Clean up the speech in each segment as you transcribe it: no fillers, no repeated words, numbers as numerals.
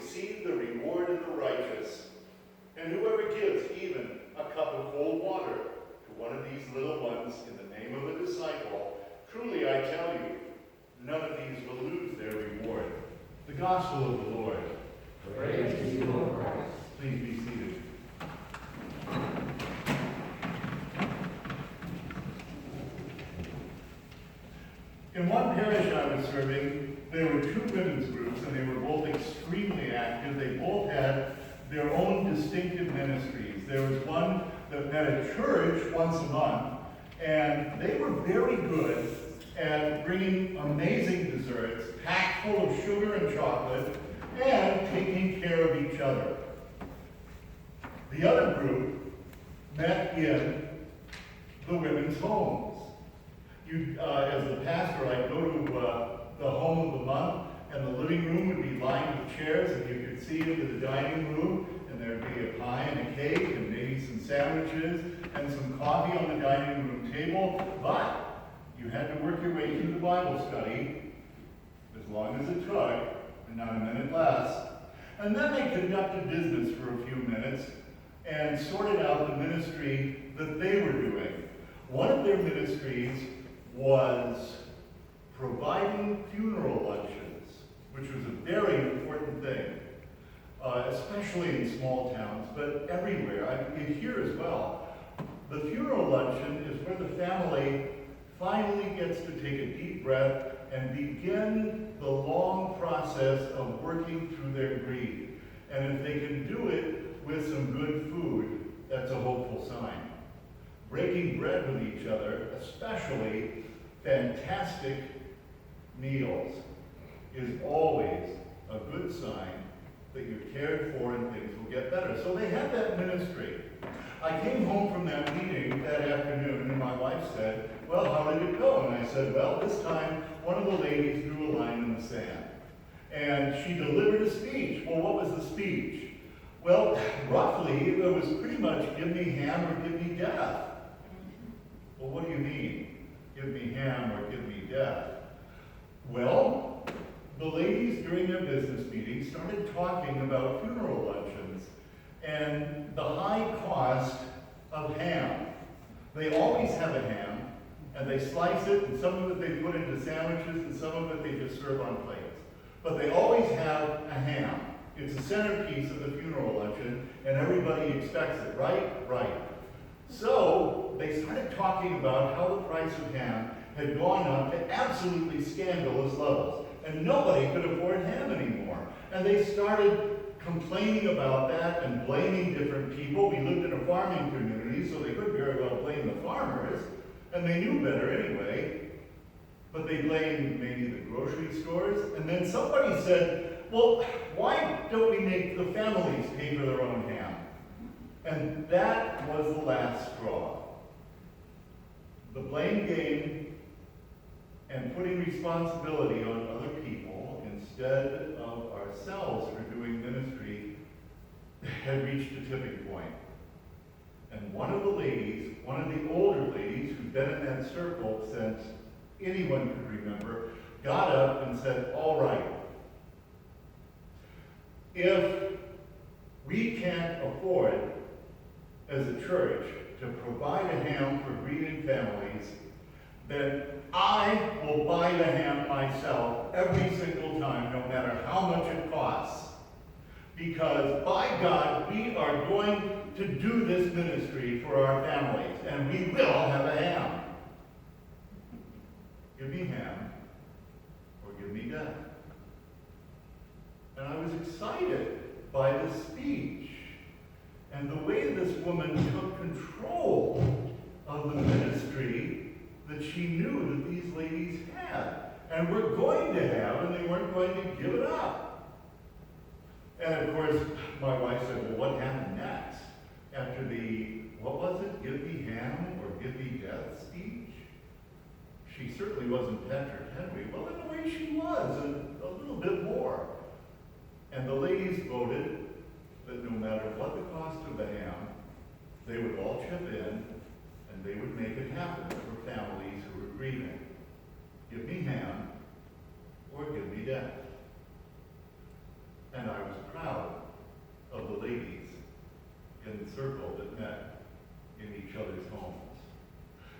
receive the reward of the righteous. And whoever gives even a cup of cold water to one of these little ones in the name of a disciple, truly I tell you, none of these will lose their reward. The Gospel of the Lord. Praise to you, Lord Christ. Please be seated. In one parish I was serving, there were two women's groups, and they were both extremely active. They both had their own distinctive ministries. There was one that met at church once a month, and they were very good at bringing amazing desserts, packed full of sugar and chocolate, and taking care of each other. The other group met in the women's homes. As the pastor, I'd go to the home of the month, and the living room would be lined with chairs, and you could see into the dining room, and there'd be a pie and a cake, and maybe some sandwiches, and some coffee on the dining room table. But you had to work your way through the Bible study, as long as it took, and not a minute less. And then they conducted business for a few minutes, and sorted out the ministry that they were doing. One of their ministries was providing funeral luncheons, which was a very important thing, especially in small towns, but everywhere, here as well. The funeral luncheon is where the family finally gets to take a deep breath and begin the long process of working through their grief. And if they can do it with some good food, that's a hopeful sign. Breaking bread with each other, especially fantastic meals, is always a good sign that you're cared for and things will get better. So they had that ministry. I came home from that meeting that afternoon, and my wife said, well, how did it go? And I said, well, this time one of the ladies drew a line in the sand. And she delivered a speech. Well, what was the speech? Well, roughly, it was pretty much, give me ham or give me death. Well, what do you mean? Give me ham or give me death? Well, the ladies during their business meeting started talking about funeral luncheons and the high cost of ham. They always have a ham, and they slice it, and some of it they put into sandwiches, and some of it they just serve on plates. But they always have a ham. It's a centerpiece of the funeral luncheon, and everybody expects it, right? Right. So they started talking about how the price of ham had gone up to absolutely scandalous levels, and nobody could afford ham anymore. And they started complaining about that and blaming different people. We lived in a farming community, so they could very well blame the farmers, and they knew better anyway. But they blamed maybe the grocery stores, and then somebody said, well, why don't we make the families pay for their own ham? And that was the last straw. The blame game and putting responsibility on other people instead of ourselves for doing ministry had reached a tipping point. And one of the ladies, one of the older ladies who'd been in that circle since anyone could remember, got up and said, all right, if we can't afford as a church to provide a ham for grieving families, then I will buy the ham myself every single time, no matter how much it costs. Because by God, we are going to do this ministry for our families, and we will have a ham. Give me ham, or give me death. And I was excited by the speech and the way this woman took control of the ministry that she knew that these ladies had and were going to have, and they weren't going to give it up. And of course, my wife said, well, what happened next? After the, what was it, give me ham or give me death speech? She certainly wasn't Patrick Henry. Well, in a way she was, and a little bit more. And the ladies voted that no matter what the cost of the ham, they would all chip in, and they would make it happen for families who were grieving. Give me ham, or give me death. And I was proud. circle that met in each other's homes.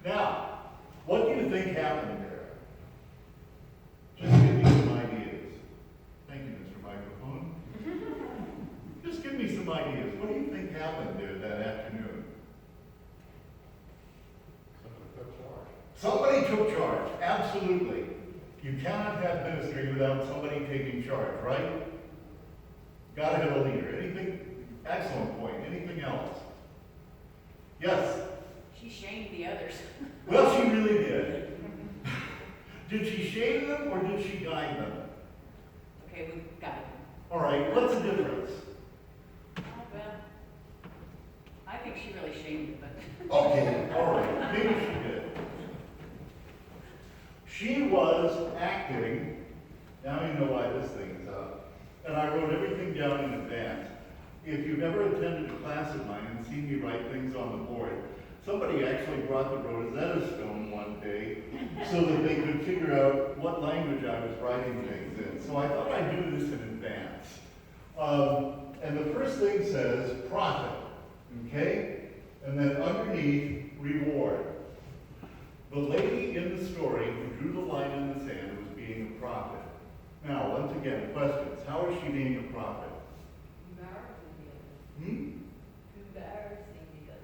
Now, what do you think happened there? Just give me some ideas. Thank you, Mr. Microphone. Just give me some ideas. What do you think happened there that afternoon? Somebody took charge, absolutely. You cannot have ministry without somebody taking charge, right? Gotta have a leader. Anything? Excellent point. Anything else? Yes? She shamed the others. Well, she really did. Did she shame them or did she guide them? Okay, we got it. All right, what's the difference? Oh, well, I think she really shamed it, but. Okay, all right, maybe she did. She was acting, now you know why this thing is up, and I wrote everything down in advance. If you've ever attended a class of mine and seen me write things on the board, somebody actually brought the Rosetta Stone one day so that they could figure out what language I was writing things in. So I thought I'd do this in advance. And the first thing says profit, okay? And then underneath, reward. The lady in the story who drew the line in the sand was being a prophet. Now, once again, questions. How is she being a prophet? Embarrassing because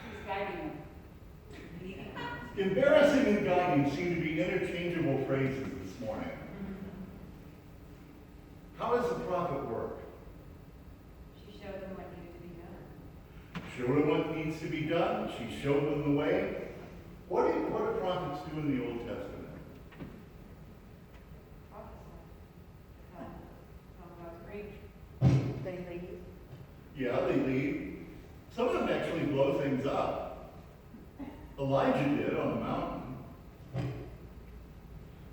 she's guiding them, leading them. Embarrassing and guiding seem to be interchangeable phrases this morning. How does the prophet work? She showed them what needed to be done. Showed them what needs to be done. She showed them the way. What do prophets do in the Old Testament? They lead. Yeah, they lead. Some of them actually blow things up. Elijah did on the mountain.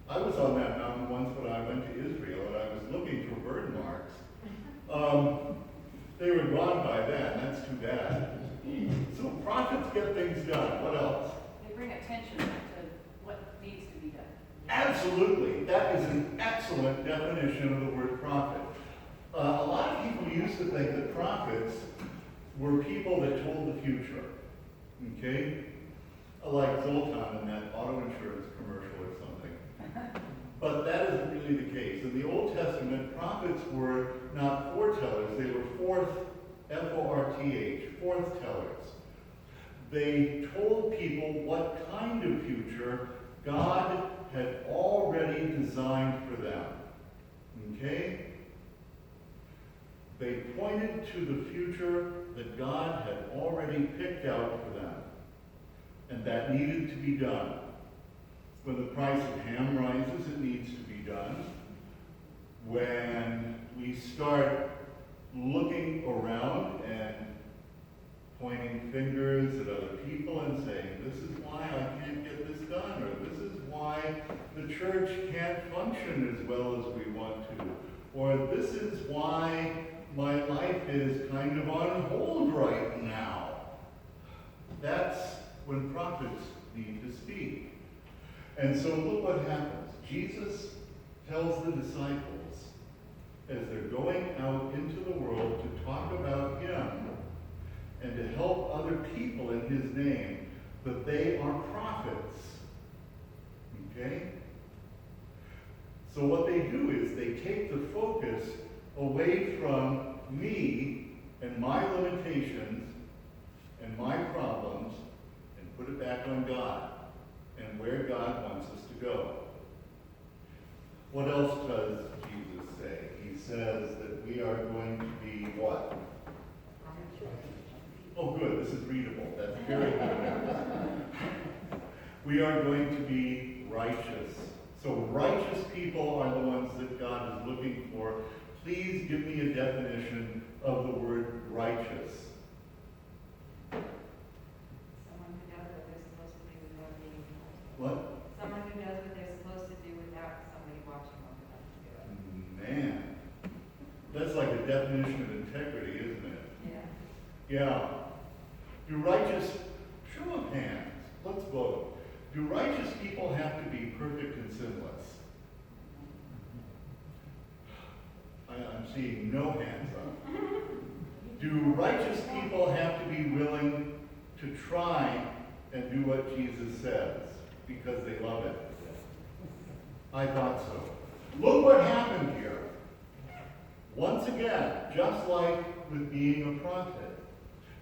I was on that mountain once when I went to Israel and I was looking for bird marks. They were gone by then. That's too bad. So prophets get things done. What else? They bring attention to what needs to be done. Absolutely. That is an excellent definition of the word prophet. A lot of people used to think that prophets were people that told the future. Okay? Like Zoltan in that auto insurance commercial or something. But that isn't really the case. In the Old Testament, prophets were not foretellers, they were F-O-R-T-H, forthtellers. They told people what kind of future God had already designed for them. Okay? They pointed to the future that God had already picked out for them, and that needed to be done. When the price of ham rises, it needs to be done. When we start looking around and pointing fingers at other people and saying, this is why I can't get this done, or this is why the church can't function as well as we want to, or this is why my life is kind of on hold right now. That's when prophets need to speak. And so look what happens. Jesus tells the disciples, as they're going out into the world to talk about him and to help other people in his name, that they are prophets. Okay? So what they do is they take the focus away from me and my limitations and my problems and put it back on God and where God wants us to go. What else does Jesus say? He says that we are going to be what? Oh, good. This is readable. That's very good. We are going to be righteous. So righteous people are the ones that God is looking for. Please give me a definition of the word righteous. Someone who does what they're supposed to do without being told. What? Someone who does what they're supposed to do without somebody watching over them to do it. Man, that's like a definition of integrity, isn't it? Yeah. Yeah. Do righteous, show of hands, let's vote. Do righteous people have to be perfect and sinless? I'm seeing no hands up. Do righteous people have to be willing to try and do what Jesus says because they love it? I thought so. Look what happened here. Once again, just like with being a prophet,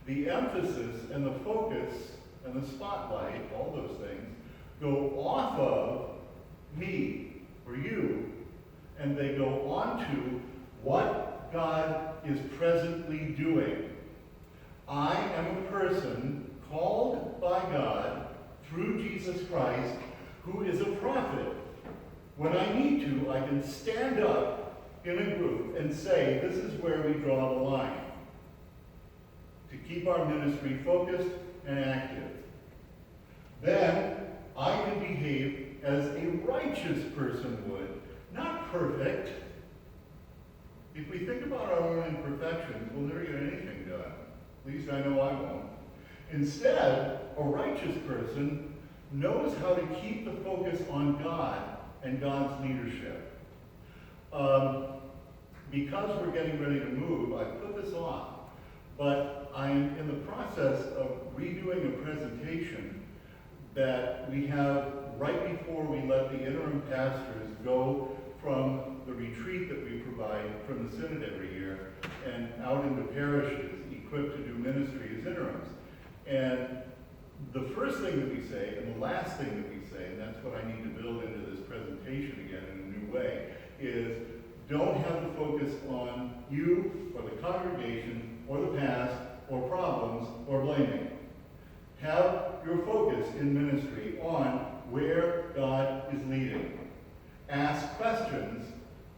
the emphasis and the focus and the spotlight, all those things, go off of me or you, and they go on to what God is presently doing. I am a person called by God through Jesus Christ who is a prophet. When I need to, I can stand up in a group and say, this is where we draw the line. To keep our ministry focused and active. Then I can behave as a righteous person would, not perfect. If we think about our own imperfections, we'll never get anything done. At least I know I won't. Instead, a righteous person knows how to keep the focus on God and God's leadership. Because we're getting ready to move, I put this off, but I'm in the process of redoing a presentation that we have right before we let the interim pastors go from the retreat that we provide from the synod every year and out into parishes equipped to do ministry as interims. And the first thing that we say and the last thing that we say, and that's what I need to build into this presentation again in a new way, is don't have the focus on you or the congregation or the past or problems or blaming. Have your focus in ministry on where God is leading. Ask questions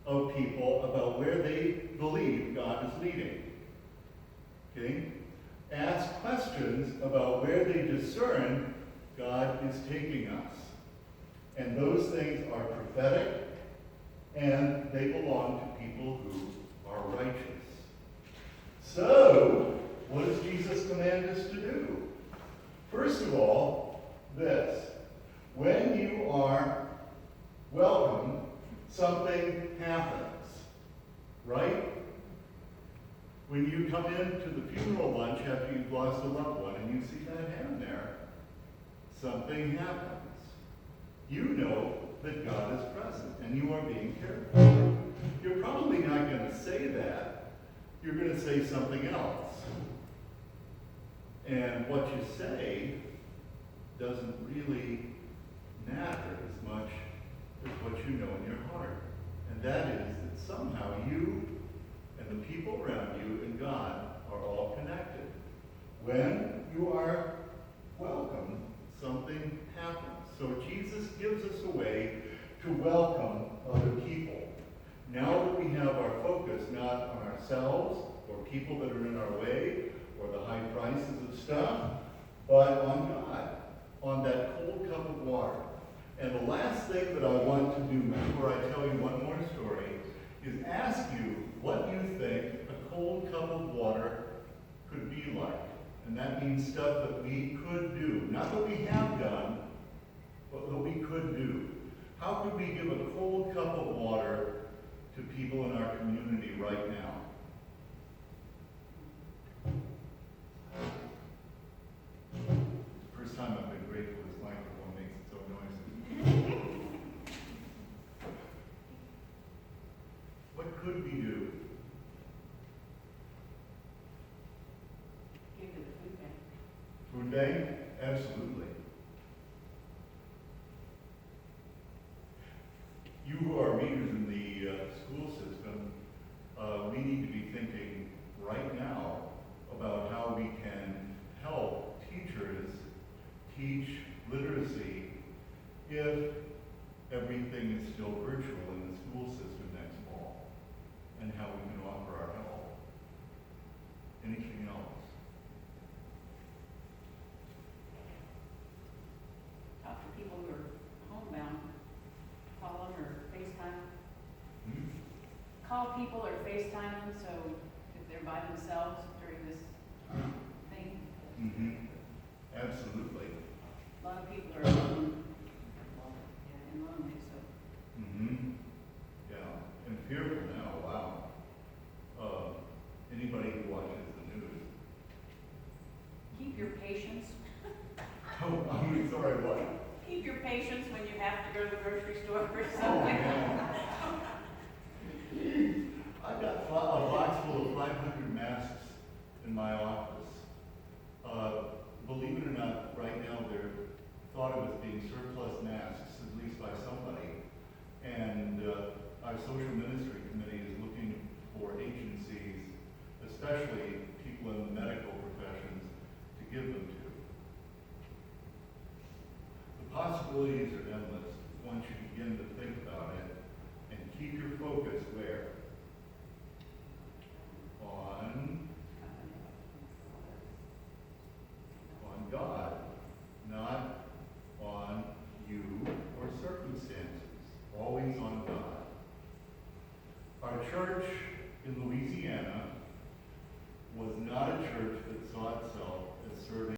of people about where they believe God is leading. Okay? Ask questions about where they discern God is taking us. And those things are prophetic, and they belong to people who are righteous. So, what does Jesus command us to do? First of all, this. When you are welcome, something happens. Right? When you come into the funeral lunch after you've lost a loved one and you see that hand there, something happens. You know that God is present and you are being cared for. You're probably not going to say that. You're going to say something else. And what you say doesn't really matter as much as what you know in your heart. And that is that somehow you and the people around you and God are all connected. When you are welcome, something happens. So Jesus gives us a way to welcome other people. Now that we have our focus not on ourselves or people that are in our way or the high prices of stuff, but on God, on that cold cup of water. And the last thing that I want to do before I tell you one more story is ask you what you think a cold cup of water could be like. And that means stuff that we could do. Not that we have done, but that we could do. How could we give a cold cup of water to people in our community right now? First time I've been grateful this microphone makes its own noises. What could we do? Give to the food bank. Food bank? Absolutely. You who are readers in the school system, we need to be thinking right now about how we can help teachers teach literacy if everything is still virtual in the school system next fall, and how we can offer our help. Anything else? Talk to people who are homebound. Call them or FaceTime. Call people or FaceTime them so if they're by themselves during this thing. Mm-hmm. Absolutely. A lot of people are alone and lonely, so. Mm-hmm. Yeah, and fearful now, wow. Anybody who watches the your patience. Oh, I'm sorry, what? Keep your patience when you have to go to the grocery store or Oh, something. man. I've got a box full of 500 masks in my office. Believe it or not, right now they're thought of as being surplus masks, at least by somebody. And our social ministry committee is looking for agencies, especially people in the medical professions, to give them to. The possibilities are endless once you begin to think about it, and keep your focus where? On God, not on you or circumstances, always on God. Our church in Louisiana was not a church that saw itself as serving